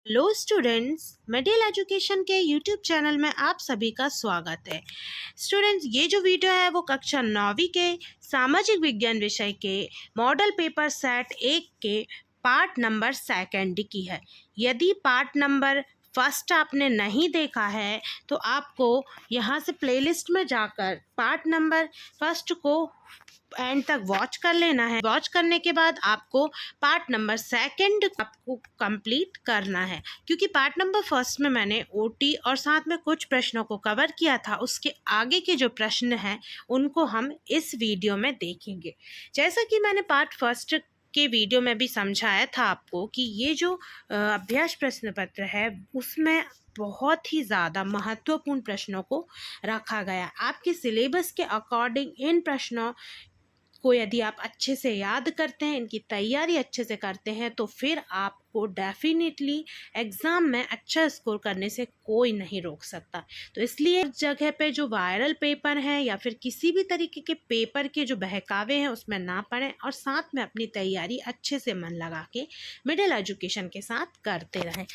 Hello students, middle education के YouTube channel में आप सभी का स्वागत है। स्टूडेंट्स, ये जो वीडियो है वो कक्षा 9वीं के सामाजिक विज्ञान विषय के मॉडल पेपर सेट 1 के पार्ट नंबर 2 की है। यदि पार्ट नंबर फर्स्ट आपने नहीं देखा है तो आपको यहाँ से प्लेलिस्ट में जाकर पार्ट नंबर फर्स्ट को एंड तक वॉच कर लेना है। वॉच करने के बाद आपको पार्ट नंबर 2 आपको कंप्लीट करना है, क्योंकि पार्ट नंबर फर्स्ट में मैंने ओटी और साथ में कुछ प्रश्नों को कवर किया था। उसके आगे के जो प्रश्न हैं उनको हम इस वीडियो में देखेंगे। जैसा कि मैंने पार्ट फर्स्ट के वीडियो में भी समझाया था आपको कि ये जो अभ्यास प्रश्न पत्र है उसमें बहुत ही ज़्यादा महत्वपूर्ण प्रश्नों को रखा गया। आपके सिलेबस के अकॉर्डिंग इन प्रश्नों को यदि आप अच्छे से याद करते हैं, इनकी तैयारी अच्छे से करते हैं, तो फिर आपको डेफिनेटली एग्ज़ाम में अच्छा स्कोर करने से कोई नहीं रोक सकता। तो इसलिए उस जगह पे जो वायरल पेपर हैं या फिर किसी भी तरीके के पेपर के जो बहकावे हैं उसमें ना पड़ें और साथ में अपनी तैयारी अच्छे से मन लगा के मिडिल एजुकेशन के साथ करते रहें।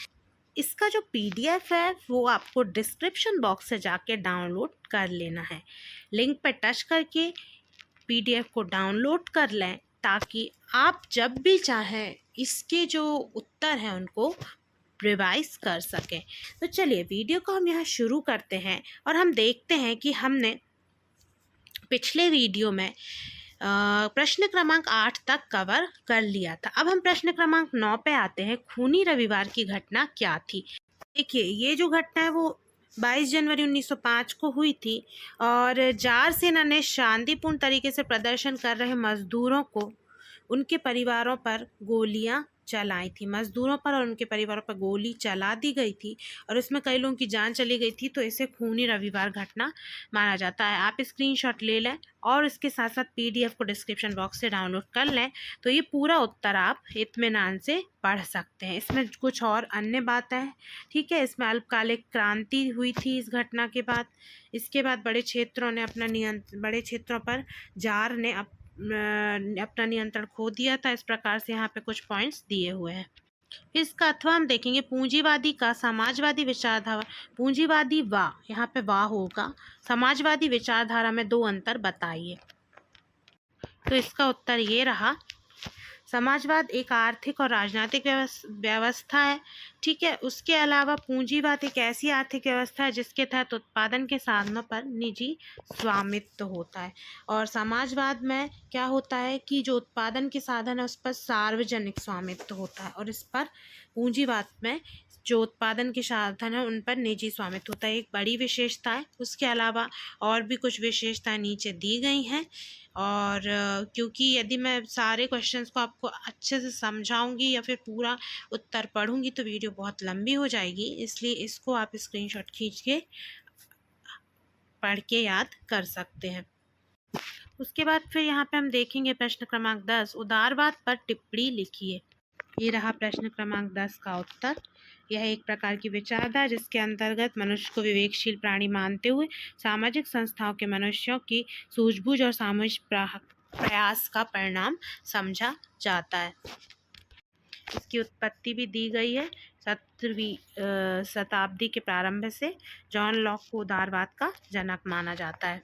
इसका जो पीडीएफ है वो आपको डिस्क्रिप्शन बॉक्स से जाके डाउनलोड कर लेना है। लिंक पर टच करके पीडीएफ को डाउनलोड कर लें ताकि आप जब भी चाहें इसके जो उत्तर हैं उनको रिवाइज कर सकें। तो चलिए वीडियो को हम यहाँ शुरू करते हैं और हम देखते हैं कि हमने पिछले वीडियो में प्रश्न क्रमांक 8 तक कवर कर लिया था। अब हम प्रश्न क्रमांक 9 पे आते हैं। खूनी रविवार की घटना क्या थी? देखिए, ये जो घटना है वो 22 जनवरी 1905 को हुई थी और जार सेना ने शांतिपूर्ण तरीके से प्रदर्शन कर रहे मजदूरों को उनके परिवारों पर गोलियां चलाई थी। मजदूरों पर और उनके परिवारों पर गोली चला दी गई थी और इसमें कई लोगों की जान चली गई थी। तो इसे खूनी रविवार घटना माना जाता है। आप स्क्रीनशॉट ले लें और इसके साथ साथ पीडीएफ को डिस्क्रिप्शन बॉक्स से डाउनलोड कर लें, तो ये पूरा उत्तर आप इत्मीनान से पढ़ सकते हैं। इसमें कुछ और अन्य बातें हैं, ठीक है। इसमें अल्पकालिक क्रांति हुई थी इस घटना के बाद। इसके बाद बड़े क्षेत्रों पर जार ने अपना नियंत्रण खो दिया था। इस प्रकार से यहाँ पे कुछ पॉइंट्स दिए हुए हैं। इसका अथवा हम देखेंगे। पूंजीवादी का समाजवादी विचारधारा, पूंजीवादी यहाँ पे होगा। समाजवादी विचारधारा में दो अंतर बताइए। तो इसका उत्तर ये रहा। समाजवाद एक आर्थिक और राजनीतिक व्यवस्था है, ठीक है। उसके अलावा पूंजीवाद एक ऐसी आर्थिक व्यवस्था है जिसके तहत उत्पादन के साधनों पर निजी स्वामित्व होता है। और समाजवाद में क्या होता है कि जो उत्पादन के साधन है उस पर सार्वजनिक स्वामित्व होता है और इस पर पूंजीवाद में जो उत्पादन के साधन है उन पर निजी स्वामित्व होता है। एक बड़ी विशेषता है। उसके अलावा और भी कुछ विशेषताएं नीचे दी गई हैं। और क्योंकि यदि मैं सारे क्वेश्चंस को आपको अच्छे से समझाऊंगी या फिर पूरा उत्तर पढ़ूंगी तो वीडियो बहुत लंबी हो जाएगी, इसलिए इसको आप स्क्रीनशॉट खींच के पढ़ के याद कर सकते हैं। उसके बाद फिर यहाँ पे हम देखेंगे प्रश्न क्रमांक 10, उदारवाद पर टिप्पणी लिखिए। ये रहा प्रश्न क्रमांक 10 का उत्तर। यह एक प्रकार की विचारधारा जिसके अंतर्गत मनुष्य को विवेकशील प्राणी मानते हुए सामाजिक संस्थाओं के मनुष्यों की सूझबूझ और सामूहिक प्रयास का परिणाम समझा जाता है। इसकी उत्पत्ति भी दी गई है 17वीं शताब्दी के प्रारंभ से। जॉन लॉक को उदारवाद का जनक माना जाता है।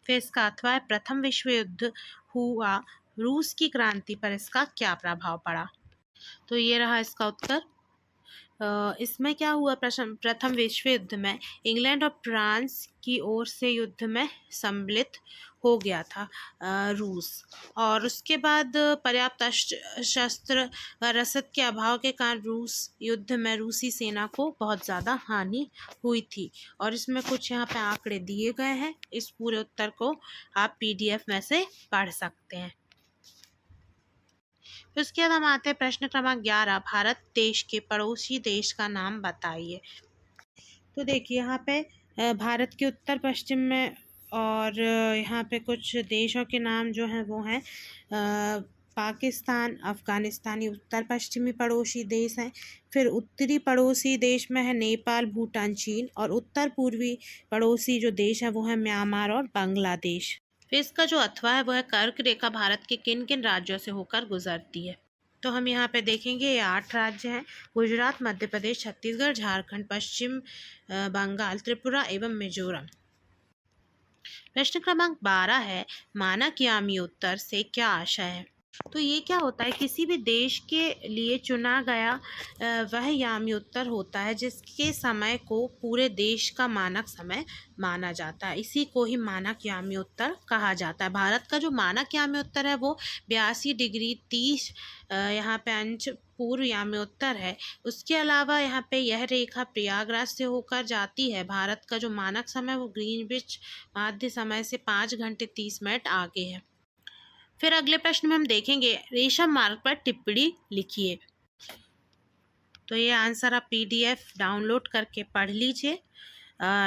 फिर इसका अथवा है, प्रथम विश्व युद्ध हुआ, रूस की क्रांति पर इसका क्या प्रभाव पड़ा? तो ये रहा इसका उत्तर। इसमें क्या हुआ? प्रथम विश्व युद्ध में इंग्लैंड और फ्रांस की ओर से युद्ध में सम्मिलित हो गया था रूस, और उसके बाद पर्याप्त शस्त्र व रसद के अभाव के कारण रूस युद्ध में रूसी सेना को बहुत ज़्यादा हानि हुई थी। और इसमें कुछ यहाँ पे आंकड़े दिए गए हैं। इस पूरे उत्तर को आप पीडीएफ में से पढ़ सकते हैं। उसके बाद हम आते हैं प्रश्न क्रमांक 11, भारत देश के पड़ोसी देश का नाम बताइए। तो देखिए यहाँ पे भारत के उत्तर पश्चिम में और यहाँ पे कुछ देशों के नाम जो हैं वो हैं पाकिस्तान, अफगानिस्तान, ये उत्तर पश्चिमी पड़ोसी देश हैं। फिर उत्तरी पड़ोसी देश में है नेपाल, भूटान, चीन, और उत्तर पूर्वी पड़ोसी जो देश है वो है म्यांमार और बांग्लादेश। फिर इसका जो अथवा है वो है, कर्क रेखा भारत के किन किन राज्यों से होकर गुजरती है? तो हम यहाँ पे देखेंगे ये 8 राज्य हैं: गुजरात, मध्य प्रदेश, छत्तीसगढ़, झारखंड, पश्चिम बंगाल, त्रिपुरा एवं मिजोरम। प्रश्न क्रमांक 12 है, मानक यामी उत्तर से क्या आशय है? तो ये क्या होता है, किसी भी देश के लिए चुना गया वह यामी उत्तर होता है जिसके समय को पूरे देश का मानक समय माना जाता है, इसी को ही मानक यामी उत्तर कहा जाता है। भारत का जो मानक यामी उत्तर है वो 82°30 यहाँ पे अंश पूर्व यामी उत्तर है। उसके अलावा यहाँ पे यह रेखा प्रयागराज से होकर जाती है। भारत का जो मानक समय वो ग्रीनविच माध्य समय से 5 घंटे 30 मिनट आगे है। फिर अगले प्रश्न में हम देखेंगे, रेशम मार्ग पर टिप्पणी लिखिए। तो ये आंसर आप PDF डाउनलोड करके पढ़ लीजिए।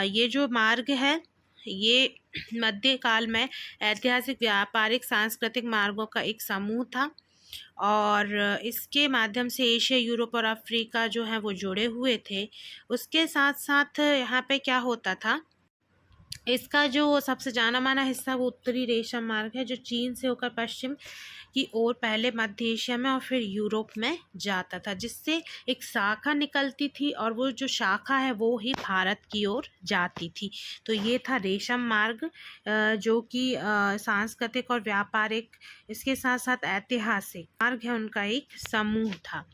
ये जो मार्ग है ये मध्यकाल में ऐतिहासिक, व्यापारिक, सांस्कृतिक मार्गों का एक समूह था और इसके माध्यम से एशिया, यूरोप और अफ्रीका जो है वो जुड़े हुए थे। उसके साथ साथ यहाँ पे क्या होता था, इसका जो सबसे जाना माना हिस्सा वो उत्तरी रेशम मार्ग है जो चीन से होकर पश्चिम की ओर पहले मध्य एशिया में और फिर यूरोप में जाता था, जिससे एक शाखा निकलती थी और वो जो शाखा है वो ही भारत की ओर जाती थी। तो ये था रेशम मार्ग जो कि सांस्कृतिक और व्यापारिक, इसके साथ साथ ऐतिहासिक मार्ग है, उनका एक समूह था।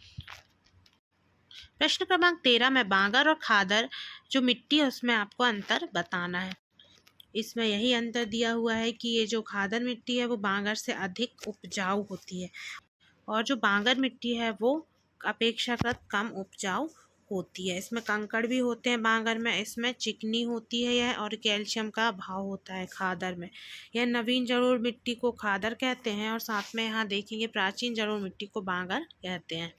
प्रश्न क्रमांक 13 में बांगर और खादर जो मिट्टी है उसमें आपको अंतर बताना है। इसमें यही अंतर दिया हुआ है कि ये जो खादर मिट्टी है वो बांगर से अधिक उपजाऊ होती है और जो बांगर मिट्टी है वो अपेक्षाकृत कम उपजाऊ होती है। इसमें कंकड़ भी होते हैं बांगर में, इसमें चिकनी होती है यह और कैल्शियम का अभाव होता है खादर में। यह नवीन जलोढ़ मिट्टी को खादर कहते हैं और साथ में यहाँ देखेंगे प्राचीन जलोढ़ मिट्टी को बांगर कहते हैं।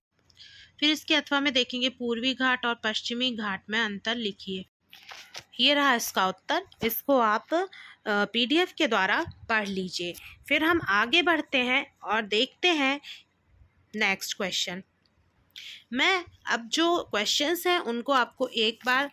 फिर इसके अथवा में देखेंगे पूर्वी घाट और पश्चिमी घाट में अंतर लिखिए। ये रहा इसका उत्तर, इसको आप PDF के द्वारा पढ़ लीजिए। फिर हम आगे बढ़ते हैं और देखते हैं नेक्स्ट क्वेश्चन। मैं अब जो क्वेश्चंस हैं उनको आपको एक बार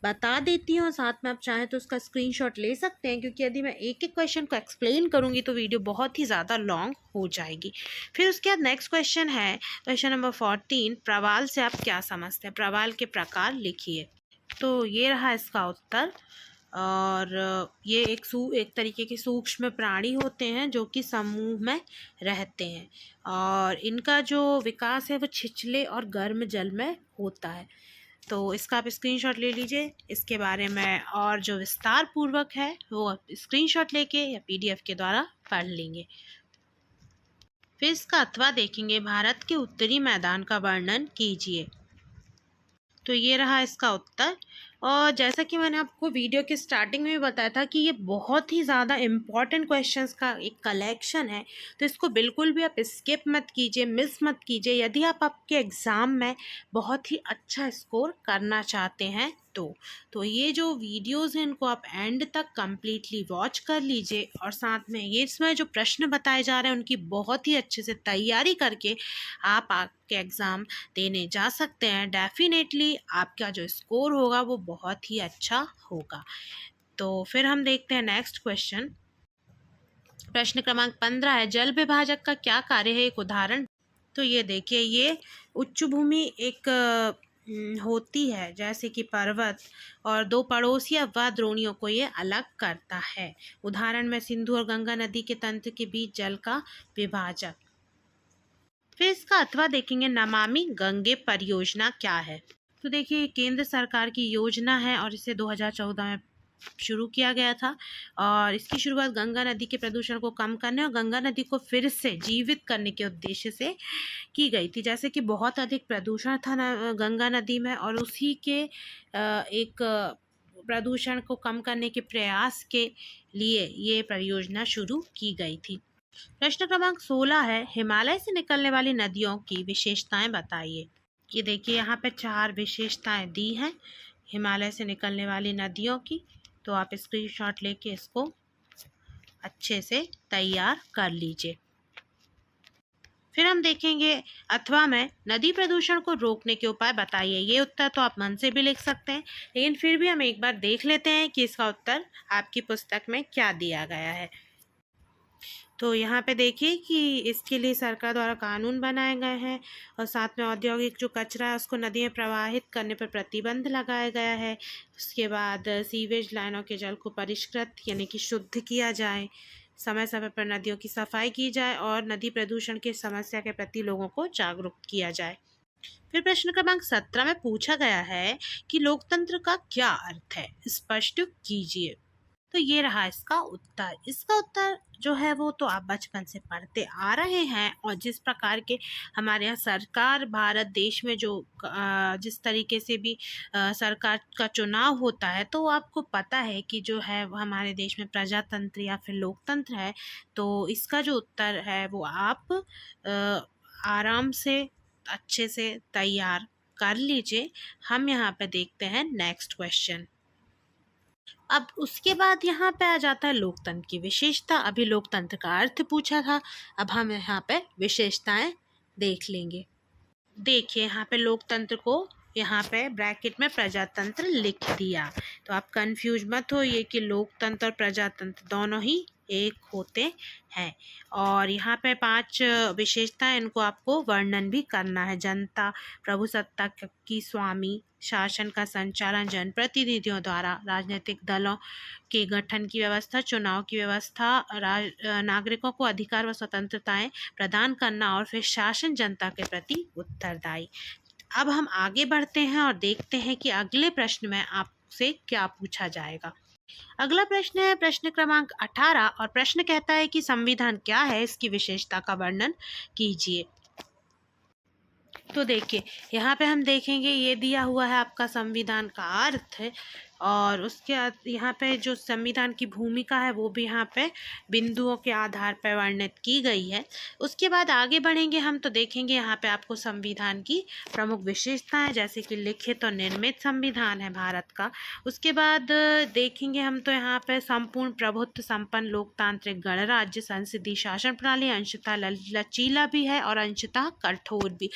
बता देती हूँ, साथ में आप चाहें तो उसका स्क्रीनशॉट ले सकते हैं, क्योंकि यदि मैं एक एक क्वेश्चन को एक्सप्लेन करूँगी तो वीडियो बहुत ही ज़्यादा लॉन्ग हो जाएगी। फिर उसके बाद नेक्स्ट क्वेश्चन है क्वेश्चन नंबर 14, प्रवाल से आप क्या समझते हैं? प्रवाल के प्रकार लिखिए। तो ये रहा इसका उत्तर और ये एक तरीके के सूक्ष्म प्राणी होते हैं जो कि समूह में रहते हैं और इनका जो विकास है वो छिछले और गर्म जल में होता है। तो इसका आप स्क्रीनशॉट ले लीजिए। इसके बारे में और जो विस्तार पूर्वक है वो आप स्क्रीनशॉट लेके या PDF के द्वारा पढ़ लेंगे। फिर इसका अथवा देखेंगे, भारत के उत्तरी मैदान का वर्णन कीजिए। तो ये रहा इसका उत्तर और जैसा कि मैंने आपको वीडियो के स्टार्टिंग में भी बताया था कि ये बहुत ही ज़्यादा इम्पॉर्टेंट क्वेश्चंस का एक कलेक्शन है, तो इसको बिल्कुल भी आप स्किप मत कीजिए, मिस मत कीजिए यदि आप आपके एग्ज़ाम में बहुत ही अच्छा स्कोर करना चाहते हैं। तो ये जो वीडियोस हैं इनको आप एंड तक कम्प्लीटली वॉच कर लीजिए और साथ में ये इसमें जो प्रश्न बताए जा रहे हैं उनकी बहुत ही अच्छे से तैयारी करके आप आपके एग्ज़ाम देने जा सकते हैं। डेफिनेटली आपका जो स्कोर होगा वो बहुत ही अच्छा होगा। तो फिर हम देखते हैं नेक्स्ट क्वेश्चन। प्रश्न क्रमांक 15 है, जल विभाजक का क्या कार्य है? एक उदाहरण। तो ये देखिए, ये उच्च भूमि एक होती है जैसे कि पर्वत और दो पड़ोसी अववाह द्रोणियों को ये अलग करता है। उदाहरण में सिंधु और गंगा नदी के तंत्र के बीच जल का विभाजक। फिर इसका अथवा देखेंगे, नमामि गंगे परियोजना क्या है? तो देखिए, केंद्र सरकार की योजना है और इसे 2014 में शुरू किया गया था और इसकी शुरुआत गंगा नदी के प्रदूषण को कम करने और गंगा नदी को फिर से जीवित करने के उद्देश्य से की गई थी। जैसे कि बहुत अधिक प्रदूषण था गंगा नदी में और उसी के एक प्रदूषण को कम करने के प्रयास के लिए ये परियोजना शुरू की गई थी। प्रश्न क्रमांक 16 है, हिमालय से निकलने वाली नदियों की विशेषताएं बताइए। ये देखिए, यहाँ पे 4 विशेषताएं दी हैं हिमालय से निकलने वाली नदियों की, तो आप स्क्रीनशॉट लेके इसको अच्छे से तैयार कर लीजिए। फिर हम देखेंगे अथवा में नदी प्रदूषण को रोकने के उपाय बताइए। ये उत्तर तो आप मन से भी लिख सकते हैं, लेकिन फिर भी हम एक बार देख लेते हैं कि इसका उत्तर आपकी पुस्तक में क्या दिया गया है। तो यहाँ पे देखिए कि इसके लिए सरकार द्वारा कानून बनाए गए हैं और साथ में औद्योगिक जो कचरा है उसको नदी में प्रवाहित करने पर प्रतिबंध लगाया गया है। उसके बाद सीवेज लाइनों के जल को परिष्कृत यानी कि शुद्ध किया जाए, समय समय पर नदियों की सफाई की जाए और नदी प्रदूषण की समस्या के प्रति लोगों को जागरूक किया जाए। फिर प्रश्न क्रमांक 17 में पूछा गया है कि लोकतंत्र का क्या अर्थ है, स्पष्ट कीजिए। तो ये रहा इसका उत्तर। इसका उत्तर जो है वो तो आप बचपन से पढ़ते आ रहे हैं, और जिस प्रकार के हमारे यहाँ सरकार भारत देश में जो जिस तरीके से भी सरकार का चुनाव होता है, तो आपको पता है कि जो है वो हमारे देश में प्रजातंत्र या फिर लोकतंत्र है। तो इसका जो उत्तर है वो आप आराम से अच्छे से तैयार कर लीजिए। हम यहाँ पे देखते हैं नेक्स्ट क्वेश्चन। अब उसके बाद यहाँ पे आ जाता है लोकतंत्र की विशेषता। अभी लोकतंत्र का अर्थ पूछा था, अब हम यहाँ पे विशेषताएं देख लेंगे। देखिए यहाँ पे लोकतंत्र को यहाँ पे ब्रैकेट में प्रजातंत्र लिख दिया, तो आप कंफ्यूज मत होइए कि लोकतंत्र और प्रजातंत्र दोनों ही एक होते हैं। और यहाँ पे 5 विशेषताएं, इनको आपको वर्णन भी करना है। जनता, प्रभुसत्ता की स्वामी, शासन का संचालन जनप्रतिनिधियों द्वारा, राजनीतिक दलों के गठन की व्यवस्था, चुनाव की व्यवस्था, नागरिकों को अधिकार व स्वतंत्रताएं प्रदान करना, और फिर शासन जनता के प्रति उत्तरदायी। अब हम आगे बढ़ते हैं और देखते हैं कि अगले प्रश्न में आपसे क्या पूछा जाएगा। अगला प्रश्न है प्रश्न क्रमांक 18, और प्रश्न कहता है कि संविधान क्या है, इसकी विशेषता का वर्णन कीजिए। तो देखिए यहाँ पे हम देखेंगे ये दिया हुआ है आपका संविधान का अर्थ है, और उसके यहाँ पे जो संविधान की भूमिका है वो भी यहाँ पे बिंदुओं के आधार पर वर्णित की गई है। उसके बाद आगे बढ़ेंगे हम तो देखेंगे यहाँ पे आपको संविधान की प्रमुख विशेषताएं, जैसे कि लिखित और निर्मित संविधान है भारत का। उसके बाद देखेंगे हम तो यहाँ पे संपूर्ण प्रभुत्व संपन्न लोकतांत्रिक गणराज्य, संसदीय शासन प्रणाली, अंशतः लचीला भी है और अंशतः कठोर भी,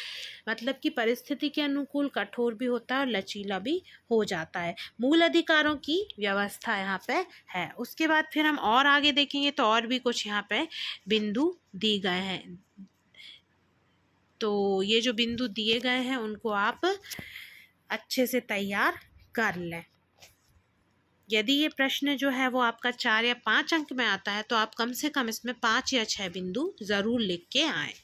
मतलब कि परिस्थिति के अनुकूल कठोर भी होता है और लचीला भी हो जाता है। मूल अधिकारों की व्यवस्था यहाँ पे है। उसके बाद फिर हम और आगे देखेंगे तो और भी कुछ यहाँ पे बिंदु दिए गए हैं। तो ये जो बिंदु दिए गए हैं उनको आप अच्छे से तैयार कर लें। यदि ये प्रश्न जो है वो आपका 4 या 5 अंक में आता है तो आप कम से कम इसमें 5 या 6 बिंदु ज़रूर लिख के आए।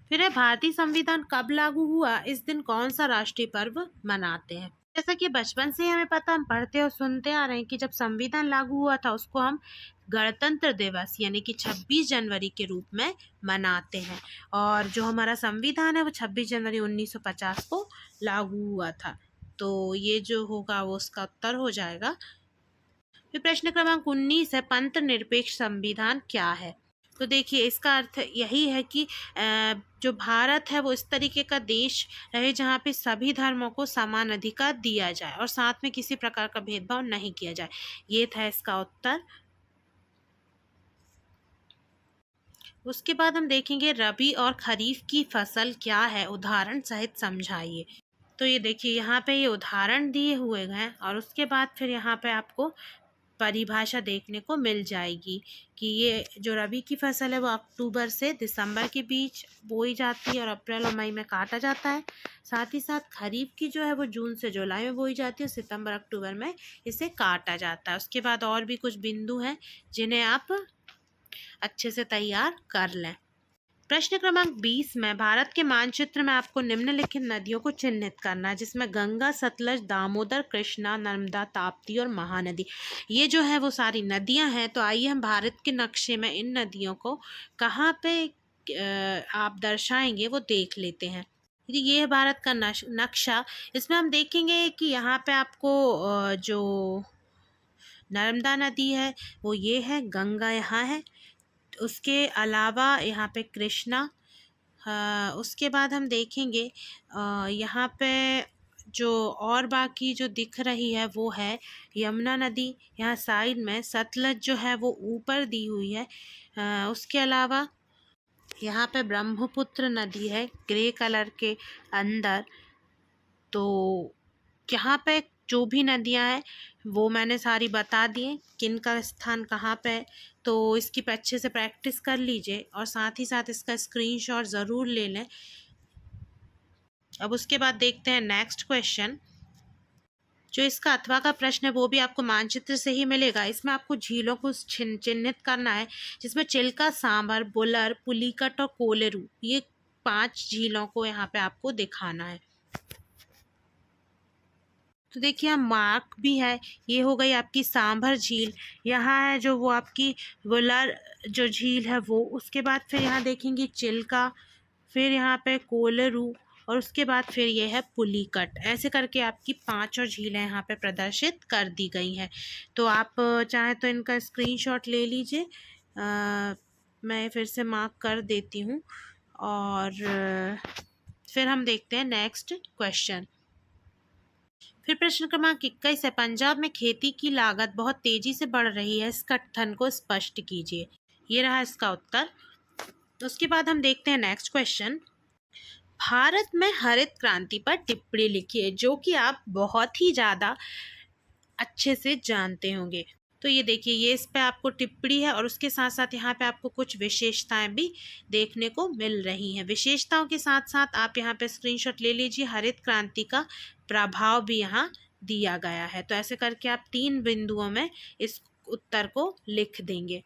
फिर है भारतीय संविधान कब लागू हुआ, इस दिन कौन सा राष्ट्रीय पर्व मनाते हैं। जैसा कि बचपन से ही हमें पता, हम पढ़ते और सुनते आ रहे हैं कि जब संविधान लागू हुआ था उसको हम गणतंत्र दिवस यानी कि 26 जनवरी के रूप में मनाते हैं, और जो हमारा संविधान है वो 26 जनवरी 1950 को लागू हुआ था। तो ये जो होगा वो उसका उत्तर हो जाएगा। फिर प्रश्न क्रमांक 19 है पंथ निरपेक्ष संविधान क्या है। तो देखिए इसका अर्थ यही है कि जो भारत है वो इस तरीके का देश रहे जहाँ पे सभी धर्मों को समान अधिकार दिया जाए और साथ में किसी प्रकार का भेदभाव नहीं किया जाए। ये था इसका उत्तर। उसके बाद हम देखेंगे रबी और खरीफ की फसल क्या है, उदाहरण सहित समझाइए। तो ये देखिए यहाँ पे ये उदाहरण दिए हुए हैं, और उसके बाद फिर यहाँ पे आपको परिभाषा देखने को मिल जाएगी कि ये जो रबी की फसल है वो अक्टूबर से दिसंबर के बीच बोई जाती है और अप्रैल और मई में काटा जाता है। साथ ही साथ खरीफ की जो है वो जून से जुलाई में बोई जाती है, सितंबर अक्टूबर में इसे काटा जाता है। उसके बाद और भी कुछ बिंदु हैं जिन्हें आप अच्छे से तैयार कर लें। प्रश्न क्रमांक 20 में भारत के मानचित्र में आपको निम्नलिखित नदियों को चिन्हित करना है, जिसमें गंगा, सतलज, दामोदर, कृष्णा, नर्मदा, ताप्ती और महानदी ये जो है वो सारी नदियां हैं। तो आइए हम भारत के नक्शे में इन नदियों को कहाँ पे आप दर्शाएंगे वो देख लेते हैं। ये है भारत का नक्शा। इसमें हम देखेंगे कि यहाँ पे आपको जो नर्मदा नदी है वो ये है, गंगा यहाँ है, उसके अलावा यहाँ पे कृष्णा, उसके बाद हम देखेंगे यहाँ पे जो और बाकी जो दिख रही है वो है यमुना नदी, यहाँ साइड में सतलज जो है वो ऊपर दी हुई है। उसके अलावा यहाँ पे ब्रह्मपुत्र नदी है ग्रे कलर के अंदर। तो यहाँ पे जो भी नदियाँ हैं वो मैंने सारी बता दी, किन का स्थान कहाँ पे है। तो इसकी अच्छे से प्रैक्टिस कर लीजिए और साथ ही साथ इसका स्क्रीनशॉट ज़रूर ले लें। अब उसके बाद देखते हैं नेक्स्ट क्वेश्चन। जो इसका अथवा का प्रश्न है वो भी आपको मानचित्र से ही मिलेगा। इसमें आपको झीलों को चिन्हित करना है, जिसमें चिल्का, सांभर, बुलर, पुलिकट और कोलेरू, ये 5 झीलों को यहाँ पे आपको दिखाना है। तो देखिए यहाँ मार्क भी है, ये हो गई आपकी सांभर झील। यहाँ है जो वो आपकी बुलर जो झील है वो, उसके बाद फिर यहाँ देखेंगे चिल्का, फिर यहाँ पे कोलेरू और उसके बाद फिर ये है पुलिकट। ऐसे करके आपकी 5 और झीलें यहाँ पे प्रदर्शित कर दी गई हैं। तो आप चाहे तो इनका स्क्रीनशॉट ले लीजिए, मैं फिर से मार्क कर देती हूँ। और फिर हम देखते हैं नेक्स्ट क्वेश्चन। फिर प्रश्न क्रमांक 21 है, पंजाब में खेती की लागत बहुत तेजी से बढ़ रही है, इस कथन को स्पष्ट कीजिए। ये रहा इसका उत्तर। तो उसके बाद हम देखते हैं नेक्स्ट क्वेश्चन। भारत में हरित क्रांति पर टिप्पणी लिखिए, जो कि आप बहुत ही ज़्यादा अच्छे से जानते होंगे। तो ये देखिए, ये इस पे आपको टिप्पणी है और उसके साथ साथ यहाँ पे आपको कुछ विशेषताएं भी देखने को मिल रही हैं। विशेषताओं के साथ साथ आप यहाँ पे स्क्रीनशॉट ले लीजिए, हरित क्रांति का प्रभाव भी यहाँ दिया गया है। तो ऐसे करके आप 3 बिंदुओं में इस उत्तर को लिख देंगे।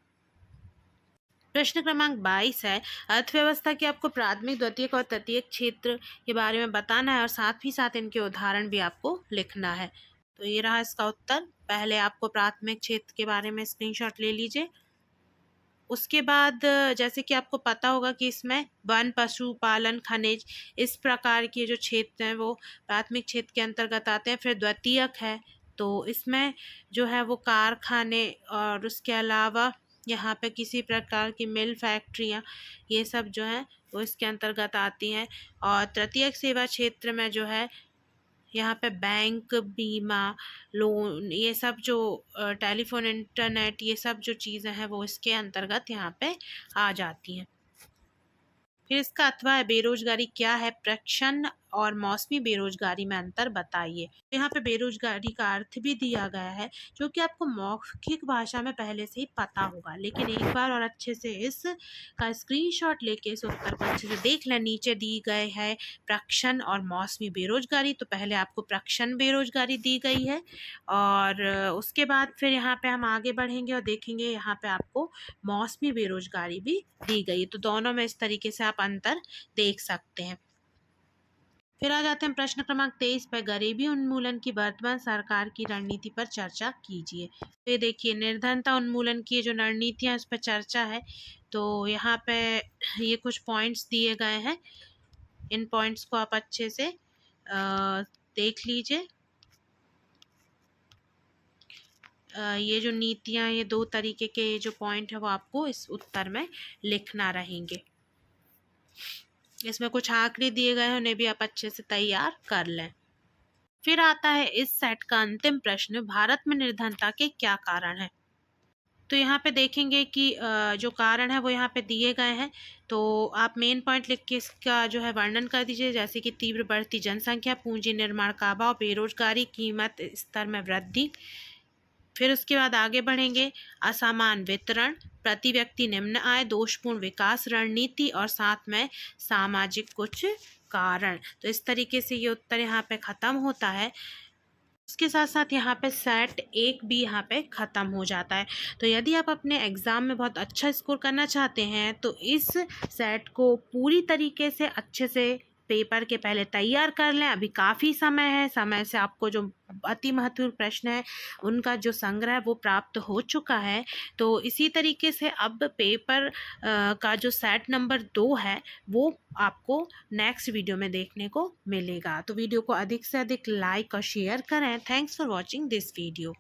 प्रश्न क्रमांक 22 है, अर्थव्यवस्था के आपको प्राथमिक, द्वितीयक और तृतीयक क्षेत्र के बारे में बताना है और साथ ही साथ इनके उदाहरण भी आपको लिखना है। तो ये रहा इसका उत्तर। पहले आपको प्राथमिक क्षेत्र के बारे में स्क्रीनशॉट ले लीजिए। उसके बाद जैसे कि आपको पता होगा कि इसमें वन, पशुपालन, खनिज, इस प्रकार के जो क्षेत्र हैं वो प्राथमिक क्षेत्र के अंतर्गत आते हैं। फिर द्वितीयक है, तो इसमें जो है वो कारखाने और उसके अलावा यहाँ पे किसी प्रकार की मिल, फैक्ट्रियाँ, ये सब जो है वो इसके अंतर्गत आती हैं। और तृतीयक सेवा क्षेत्र में जो है यहाँ पे बैंक, बीमा, लोन, ये सब जो टेलीफोन, इंटरनेट, ये सब जो चीज़ें हैं वो इसके अंतर्गत यहाँ पे आ जाती हैं। फिर इसका अथवा है, बेरोजगारी क्या है, प्रच्छन्न और मौसमी बेरोजगारी में अंतर बताइए। यहाँ पे बेरोजगारी का अर्थ भी दिया गया है, जो कि आपको मौखिक भाषा में पहले से ही पता होगा, लेकिन एक बार और अच्छे से इसका स्क्रीनशॉट लेके इस उत्तर को अच्छे से देख लें। नीचे दी गए है प्रच्छन्न और मौसमी बेरोजगारी। तो पहले आपको प्रच्छन्न बेरोजगारी दी गई है और उसके बाद फिर यहाँ पे हम आगे बढ़ेंगे और देखेंगे यहाँ पे आपको मौसमी बेरोजगारी भी दी गई है। तो दोनों में इस तरीके से आप अंतर देख सकते हैं। फिर आ जाते हैं प्रश्न क्रमांक 23 पर, गरीबी उन्मूलन की वर्तमान सरकार की रणनीति पर चर्चा कीजिए। तो ये देखिए, निर्धनता उन्मूलन की जो रणनीतियाँ उस पर चर्चा है। तो यहाँ पे ये कुछ पॉइंट्स दिए गए हैं, इन पॉइंट्स को आप अच्छे से देख लीजिए। ये जो नीतियाँ, ये 2 तरीके के जो पॉइंट है वो आपको इस उत्तर में लिखना रहेंगे। इसमें कुछ आंकड़े दिए गए हैं, उन्हें भी आप अच्छे से तैयार कर लें। फिर आता है इस सेट का अंतिम प्रश्न, भारत में निर्धनता के क्या कारण है। तो यहाँ पे देखेंगे कि जो कारण है वो यहाँ पे दिए गए हैं। तो आप मेन पॉइंट लिख के इसका जो है वर्णन कर दीजिए, जैसे कि तीव्र बढ़ती जनसंख्या, पूंजी निर्माण का अभाव, बेरोजगारी, कीमत स्तर में वृद्धि। फिर उसके बाद आगे बढ़ेंगे, असमान वितरण, प्रति व्यक्ति निम्न आय, दोषपूर्ण विकास रणनीति और साथ में सामाजिक कुछ कारण। तो इस तरीके से ये उत्तर यहाँ पे ख़त्म होता है। उसके साथ साथ यहाँ पे सेट 1 भी यहाँ पे ख़त्म हो जाता है। तो यदि आप अपने एग्ज़ाम में बहुत अच्छा स्कोर करना चाहते हैं तो इस सेट को पूरी तरीके से अच्छे से पेपर के पहले तैयार कर लें। अभी काफ़ी समय है, समय से आपको जो अति महत्वपूर्ण प्रश्न है उनका जो संग्रह वो प्राप्त हो चुका है। तो इसी तरीके से अब पेपर का जो सेट नंबर 2 है वो आपको नेक्स्ट वीडियो में देखने को मिलेगा। तो वीडियो को अधिक से अधिक लाइक और शेयर करें। Thanks for watching this video.